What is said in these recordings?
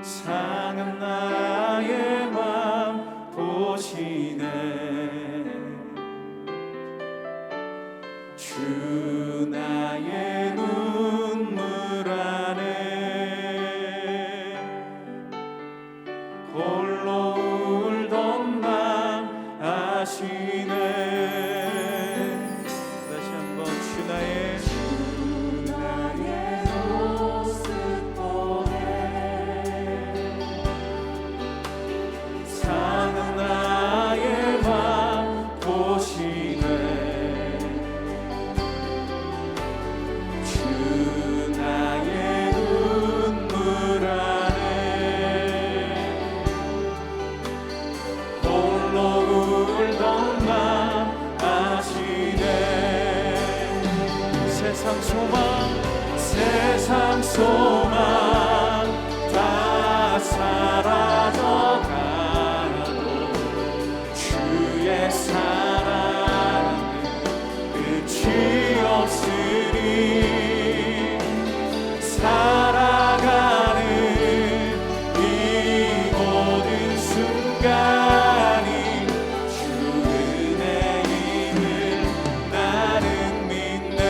상한 나의 맘 보시네. 주 나의 눈물 안에 홀로 울던 맘 아시네. 다시 한번 주 나의 모습 보네. 상한 나의 맘 보시네. 주 나의 눈물 안에 홀로 울던 맘 아시네. 세상 소망 다 사라져가도 주의 사랑은 끝이 없으니 살아가는 이 모든 순간이 주 은혜임을 나는 믿네.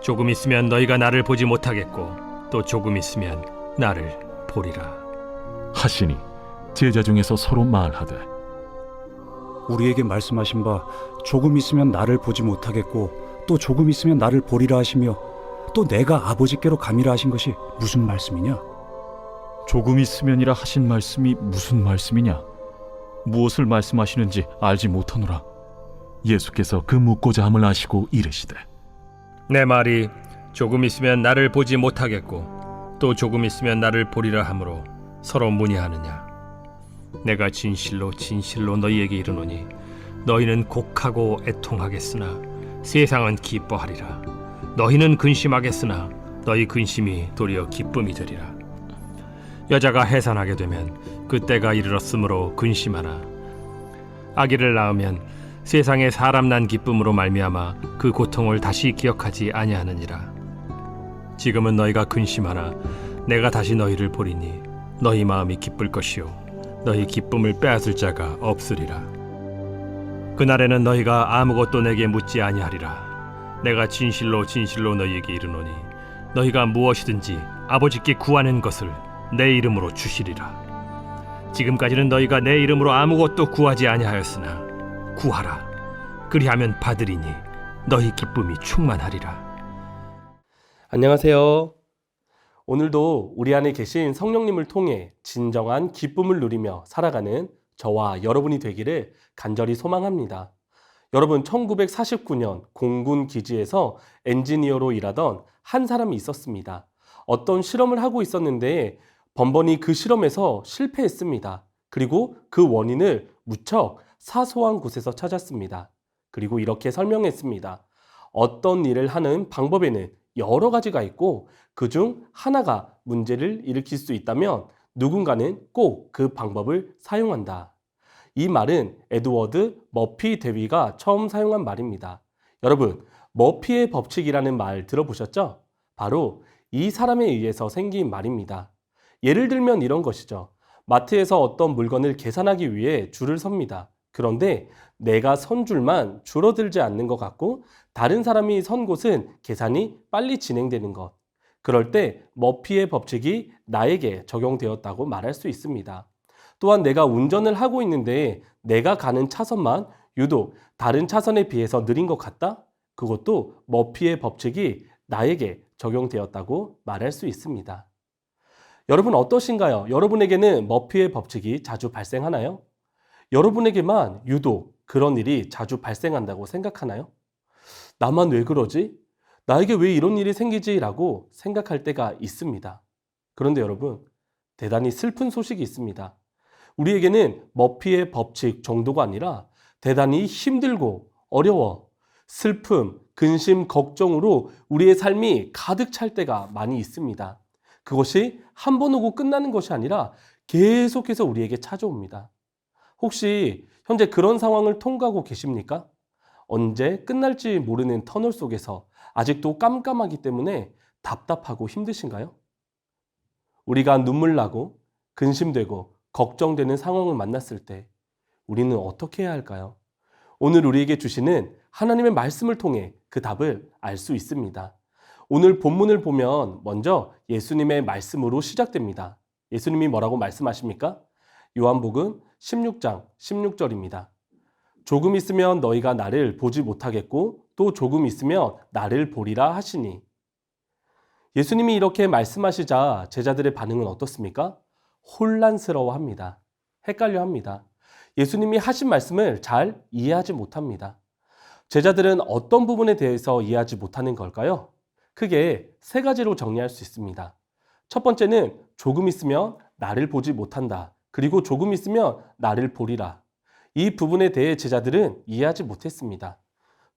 조금 있으면 너희가 나를 보지 못하겠고 또 조금 있으면 나를 보리라 하시니 제자 중에서 서로 말하되 우리에게 말씀하신 바 조금 있으면 나를 보지 못하겠고 또 조금 있으면 나를 보리라 하시며 또 내가 아버지께로 가미라 하신 것이 무슨 말씀이냐? 조금 있으면이라 하신 말씀이 무슨 말씀이냐? 무엇을 말씀하시는지 알지 못하노라. 예수께서 그 묻고자 함을 아시고 이르시되 내 말이 조금 있으면 나를 보지 못하겠고 또 조금 있으면 나를 보리라 하므로 서로 문의하느냐. 내가 진실로 너희에게 이르노니 너희는 곡하고 애통하겠으나 세상은 기뻐하리라. 너희는 근심하겠으나 너희 근심이 도리어 기쁨이 되리라. 여자가 해산하게 되면 그때가 이르렀으므로 근심하나 아기를 낳으면 세상에 사람 난 기쁨으로 말미암아 그 고통을 다시 기억하지 아니하느니라. 지금은 너희가 근심하나 내가 다시 너희를 보리니 너희 마음이 기쁠 것이요 너희 기쁨을 빼앗을 자가 없으리라. 그날에는 너희가 아무것도 내게 묻지 아니하리라. 내가 진실로 너희에게 이르노니 너희가 무엇이든지 아버지께 구하는 것을 내 이름으로 주시리라. 지금까지는 너희가 내 이름으로 아무것도 구하지 아니하였으나 구하라. 그리하면 받으리니 너희 기쁨이 충만하리라. 안녕하세요. 오늘도 우리 안에 계신 성령님을 통해 진정한 기쁨을 누리며 살아가는 저와 여러분이 되기를 간절히 소망합니다. 여러분, 1949년 공군 기지에서 엔지니어로 일하던 한 사람이 있었습니다. 어떤 실험을 하고 있었는데 번번이 그 실험에서 실패했습니다. 그리고 그 원인을 무척 사소한 곳에서 찾았습니다. 그리고 이렇게 설명했습니다. 어떤 일을 하는 방법에는 여러 가지가 있고 그중 하나가 문제를 일으킬 수 있다면 누군가는 꼭 그 방법을 사용한다. 이 말은 에드워드 머피 대위가 처음 사용한 말입니다. 여러분, 머피의 법칙이라는 말 들어보셨죠? 바로 이 사람에 의해서 생긴 말입니다. 예를 들면 이런 것이죠. 마트에서 어떤 물건을 계산하기 위해 줄을 섭니다. 그런데 내가 선 줄만 줄어들지 않는 것 같고 다른 사람이 선 곳은 계산이 빨리 진행되는 것. 그럴 때 머피의 법칙이 나에게 적용되었다고 말할 수 있습니다. 또한 내가 운전을 하고 있는데 내가 가는 차선만 유독 다른 차선에 비해서 느린 것 같다? 그것도 머피의 법칙이 나에게 적용되었다고 말할 수 있습니다. 여러분 어떠신가요? 여러분에게는 머피의 법칙이 자주 발생하나요? 여러분에게만 유독 그런 일이 자주 발생한다고 생각하나요? 나만 왜 그러지? 나에게 왜 이런 일이 생기지? 라고 생각할 때가 있습니다. 그런데 여러분, 대단히 슬픈 소식이 있습니다. 우리에게는 머피의 법칙 정도가 아니라 대단히 힘들고 어려워 슬픔, 근심, 걱정으로 우리의 삶이 가득 찰 때가 많이 있습니다. 그것이 한 번 오고 끝나는 것이 아니라 계속해서 우리에게 찾아옵니다. 혹시 현재 그런 상황을 통과하고 계십니까? 언제 끝날지 모르는 터널 속에서 아직도 깜깜하기 때문에 답답하고 힘드신가요? 우리가 눈물 나고 근심되고 걱정되는 상황을 만났을 때 우리는 어떻게 해야 할까요? 오늘 우리에게 주시는 하나님의 말씀을 통해 그 답을 알 수 있습니다. 오늘 본문을 보면 먼저 예수님의 말씀으로 시작됩니다. 예수님이 뭐라고 말씀하십니까? 요한복음 16장 16절입니다. 조금 있으면 너희가 나를 보지 못하겠고 또 조금 있으면 나를 보리라 하시니. 예수님이 이렇게 말씀하시자 제자들의 반응은 어떻습니까? 혼란스러워합니다. 헷갈려합니다. 예수님이 하신 말씀을 잘 이해하지 못합니다. 제자들은 어떤 부분에 대해서 이해하지 못하는 걸까요? 크게 세 가지로 정리할 수 있습니다. 첫 번째는 조금 있으면 나를 보지 못한다. 그리고 조금 있으면 나를 보리라. 이 부분에 대해 제자들은 이해하지 못했습니다.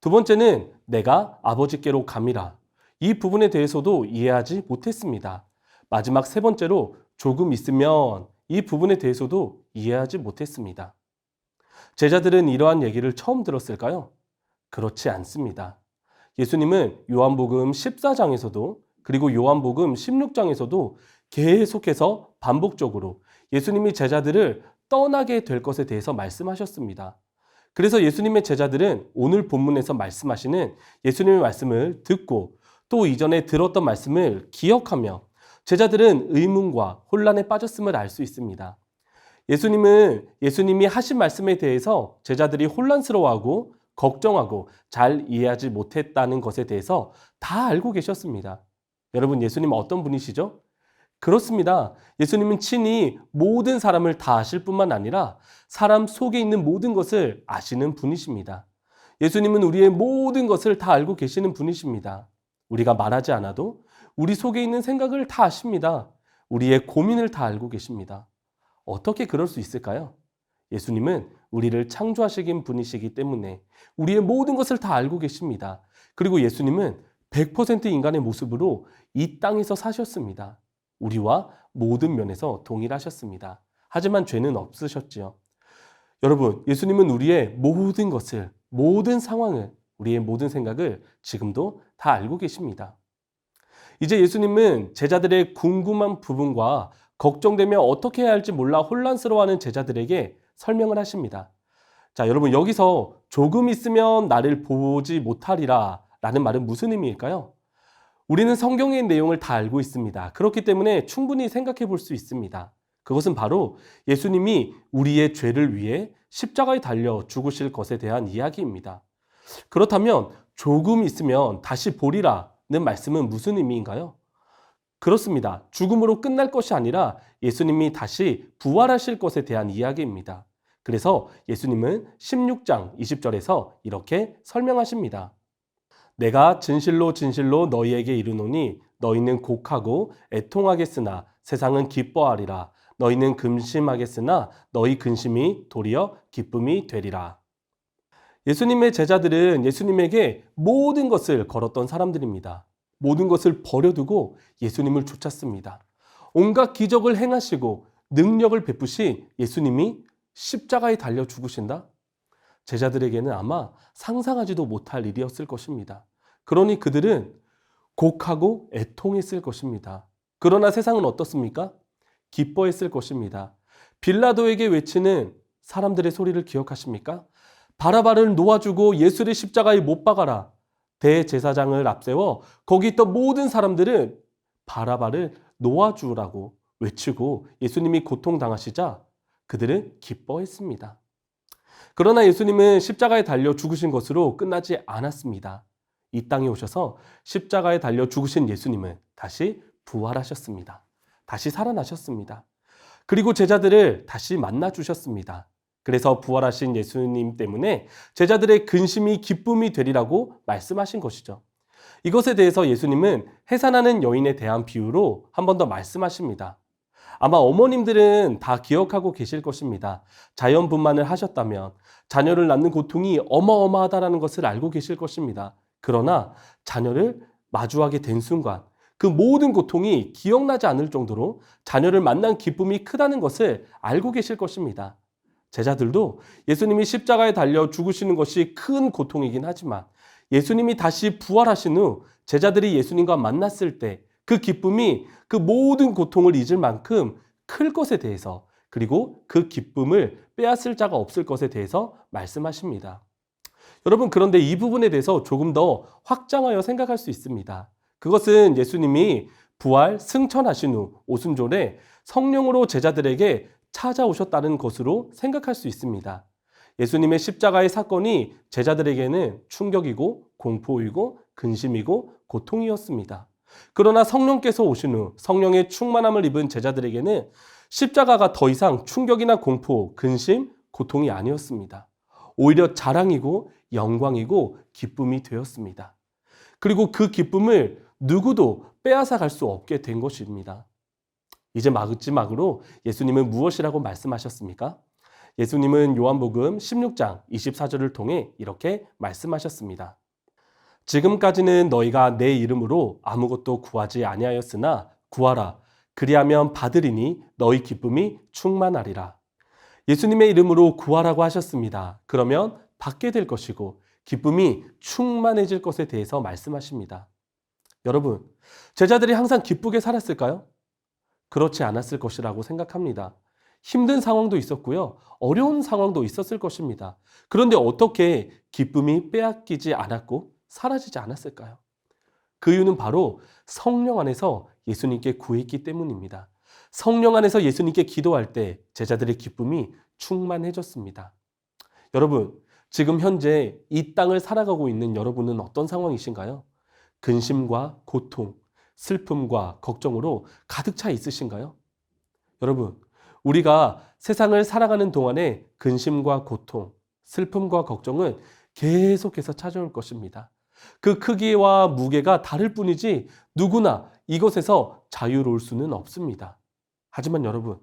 두 번째는 내가 아버지께로 감이라. 이 부분에 대해서도 이해하지 못했습니다. 마지막 세 번째로 조금 있으면 이 부분에 대해서도 이해하지 못했습니다. 제자들은 이러한 얘기를 처음 들었을까요? 그렇지 않습니다. 예수님은 요한복음 14장에서도 그리고 요한복음 16장에서도 계속해서 반복적으로 예수님이 제자들을 떠나게 될 것에 대해서 말씀하셨습니다. 그래서 예수님의 제자들은 오늘 본문에서 말씀하시는 예수님의 말씀을 듣고 또 이전에 들었던 말씀을 기억하며 제자들은 의문과 혼란에 빠졌음을 알 수 있습니다. 예수님이 하신 말씀에 대해서 제자들이 혼란스러워하고 걱정하고 잘 이해하지 못했다는 것에 대해서 다 알고 계셨습니다. 여러분, 예수님은 어떤 분이시죠? 그렇습니다. 예수님은 친히 모든 사람을 다 아실 뿐만 아니라 사람 속에 있는 모든 것을 아시는 분이십니다. 예수님은 우리의 모든 것을 다 알고 계시는 분이십니다. 우리가 말하지 않아도 우리 속에 있는 생각을 다 아십니다. 우리의 고민을 다 알고 계십니다. 어떻게 그럴 수 있을까요? 예수님은 우리를 창조하신 분이시기 때문에 우리의 모든 것을 다 알고 계십니다. 그리고 예수님은 100% 인간의 모습으로 이 땅에서 사셨습니다. 우리와 모든 면에서 동일하셨습니다. 하지만 죄는 없으셨지요. 여러분, 예수님은 우리의 모든 것을, 모든 상황을, 우리의 모든 생각을 지금도 다 알고 계십니다. 이제 예수님은 제자들의 궁금한 부분과 걱정되며 어떻게 해야 할지 몰라 혼란스러워하는 제자들에게 설명을 하십니다. 자, 여러분, 여기서 조금 있으면 나를 보지 못하리라 라는 말은 무슨 의미일까요? 우리는 성경의 내용을 다 알고 있습니다. 그렇기 때문에 충분히 생각해 볼 수 있습니다. 그것은 바로 예수님이 우리의 죄를 위해 십자가에 달려 죽으실 것에 대한 이야기입니다. 그렇다면 조금 있으면 다시 보리라는 말씀은 무슨 의미인가요? 그렇습니다. 죽음으로 끝날 것이 아니라 예수님이 다시 부활하실 것에 대한 이야기입니다. 그래서 예수님은 16장 20절에서 이렇게 설명하십니다. 내가 진실로 진실로 너희에게 이르노니 너희는 곡하고 애통하겠으나 세상은 기뻐하리라. 너희는 근심하겠으나 너희 근심이 도리어 기쁨이 되리라. 예수님의 제자들은 예수님에게 모든 것을 걸었던 사람들입니다. 모든 것을 버려두고 예수님을 쫓았습니다. 온갖 기적을 행하시고 능력을 베푸신 예수님이 십자가에 달려 죽으신다? 제자들에게는 아마 상상하지도 못할 일이었을 것입니다. 그러니 그들은 곡하고 애통했을 것입니다. 그러나 세상은 어떻습니까? 기뻐했을 것입니다. 빌라도에게 외치는 사람들의 소리를 기억하십니까? 바라바를 놓아주고 예수를 십자가에 못 박아라. 대제사장을 앞세워 거기 있던 모든 사람들은 바라바를 놓아주라고 외치고 예수님이 고통당하시자 그들은 기뻐했습니다. 그러나 예수님은 십자가에 달려 죽으신 것으로 끝나지 않았습니다. 이 땅에 오셔서 십자가에 달려 죽으신 예수님은 다시 부활하셨습니다. 다시 살아나셨습니다. 그리고 제자들을 다시 만나 주셨습니다. 그래서 부활하신 예수님 때문에 제자들의 근심이 기쁨이 되리라고 말씀하신 것이죠. 이것에 대해서 예수님은 해산하는 여인에 대한 비유로 한 번 더 말씀하십니다. 아마 어머님들은 다 기억하고 계실 것입니다. 자연분만을 하셨다면 자녀를 낳는 고통이 어마어마하다는 것을 알고 계실 것입니다. 그러나 자녀를 마주하게 된 순간 그 모든 고통이 기억나지 않을 정도로 자녀를 만난 기쁨이 크다는 것을 알고 계실 것입니다. 제자들도 예수님이 십자가에 달려 죽으시는 것이 큰 고통이긴 하지만 예수님이 다시 부활하신 후 제자들이 예수님과 만났을 때 그 기쁨이 그 모든 고통을 잊을 만큼 클 것에 대해서, 그리고 그 기쁨을 빼앗을 자가 없을 것에 대해서 말씀하십니다. 여러분, 그런데 이 부분에 대해서 조금 더 확장하여 생각할 수 있습니다. 그것은 예수님이 부활, 승천하신 후 오순절에 성령으로 제자들에게 찾아오셨다는 것으로 생각할 수 있습니다. 예수님의 십자가의 사건이 제자들에게는 충격이고 공포이고 근심이고 고통이었습니다. 그러나 성령께서 오신 후 성령의 충만함을 입은 제자들에게는 십자가가 더 이상 충격이나 공포, 근심, 고통이 아니었습니다. 오히려 자랑이고 영광이고 기쁨이 되었습니다. 그리고 그 기쁨을 누구도 빼앗아 갈 수 없게 된 것입니다. 이제 마지막으로 예수님은 무엇이라고 말씀하셨습니까? 예수님은 요한복음 16장 24절을 통해 이렇게 말씀하셨습니다. 지금까지는 너희가 내 이름으로 아무것도 구하지 아니하였으나 구하라. 그리하면 받으리니 너희 기쁨이 충만하리라. 예수님의 이름으로 구하라고 하셨습니다. 그러면 받게 될 것이고 기쁨이 충만해질 것에 대해서 말씀하십니다. 여러분, 제자들이 항상 기쁘게 살았을까요? 그렇지 않았을 것이라고 생각합니다. 힘든 상황도 있었고요. 어려운 상황도 있었을 것입니다. 그런데 어떻게 기쁨이 빼앗기지 않았고 사라지지 않았을까요? 그 이유는 바로 성령 안에서 예수님께 구했기 때문입니다. 성령 안에서 예수님께 기도할 때 제자들의 기쁨이 충만해졌습니다. 여러분, 지금 현재 이 땅을 살아가고 있는 여러분은 어떤 상황이신가요? 근심과 고통, 슬픔과 걱정으로 가득 차 있으신가요? 여러분, 우리가 세상을 살아가는 동안에 근심과 고통, 슬픔과 걱정은 계속해서 찾아올 것입니다. 그 크기와 무게가 다를 뿐이지 누구나 이것에서 자유로울 수는 없습니다. 하지만 여러분,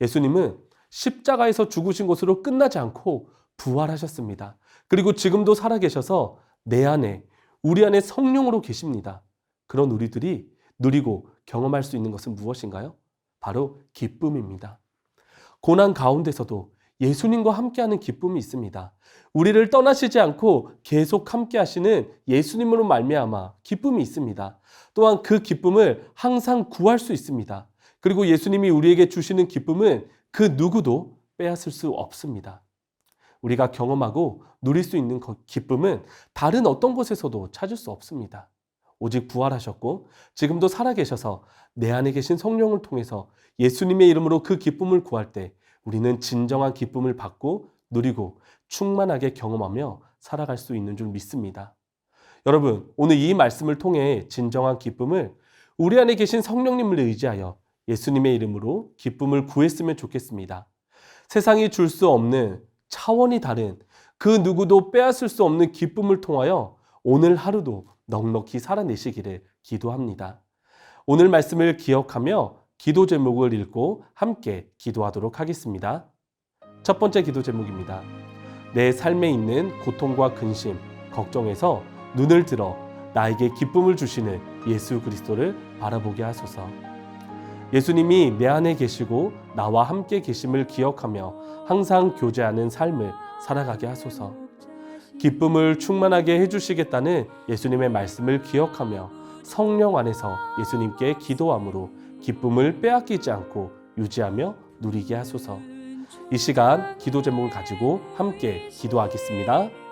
예수님은 십자가에서 죽으신 것으로 끝나지 않고 부활하셨습니다. 그리고 지금도 살아계셔서 내 안에, 우리 안에 성령으로 계십니다. 그런 우리들이 누리고 경험할 수 있는 것은 무엇인가요? 바로 기쁨입니다. 고난 가운데서도 예수님과 함께하는 기쁨이 있습니다. 우리를 떠나시지 않고 계속 함께 하시는 예수님으로 말미암아 기쁨이 있습니다. 또한 그 기쁨을 항상 구할 수 있습니다. 그리고 예수님이 우리에게 주시는 기쁨은 그 누구도 빼앗을 수 없습니다. 우리가 경험하고 누릴 수 있는 기쁨은 다른 어떤 곳에서도 찾을 수 없습니다. 오직 부활하셨고 지금도 살아계셔서 내 안에 계신 성령을 통해서 예수님의 이름으로 그 기쁨을 구할 때 우리는 진정한 기쁨을 받고 누리고 충만하게 경험하며 살아갈 수 있는 줄 믿습니다. 여러분, 오늘 이 말씀을 통해 진정한 기쁨을 우리 안에 계신 성령님을 의지하여 예수님의 이름으로 기쁨을 구했으면 좋겠습니다. 세상이 줄 수 없는 차원이 다른 그 누구도 빼앗을 수 없는 기쁨을 통하여 오늘 하루도 넉넉히 살아내시기를 기도합니다. 오늘 말씀을 기억하며 기도 제목을 읽고 함께 기도하도록 하겠습니다. 첫 번째 기도 제목입니다. 내 삶에 있는 고통과 근심, 걱정에서 눈을 들어 나에게 기쁨을 주시는 예수 그리스도를 바라보게 하소서. 예수님이 내 안에 계시고 나와 함께 계심을 기억하며 항상 교제하는 삶을 살아가게 하소서. 기쁨을 충만하게 해주시겠다는 예수님의 말씀을 기억하며 성령 안에서 예수님께 기도함으로 기쁨을 빼앗기지 않고 유지하며 누리게 하소서. 이 시간 기도 제목을 가지고 함께 기도하겠습니다.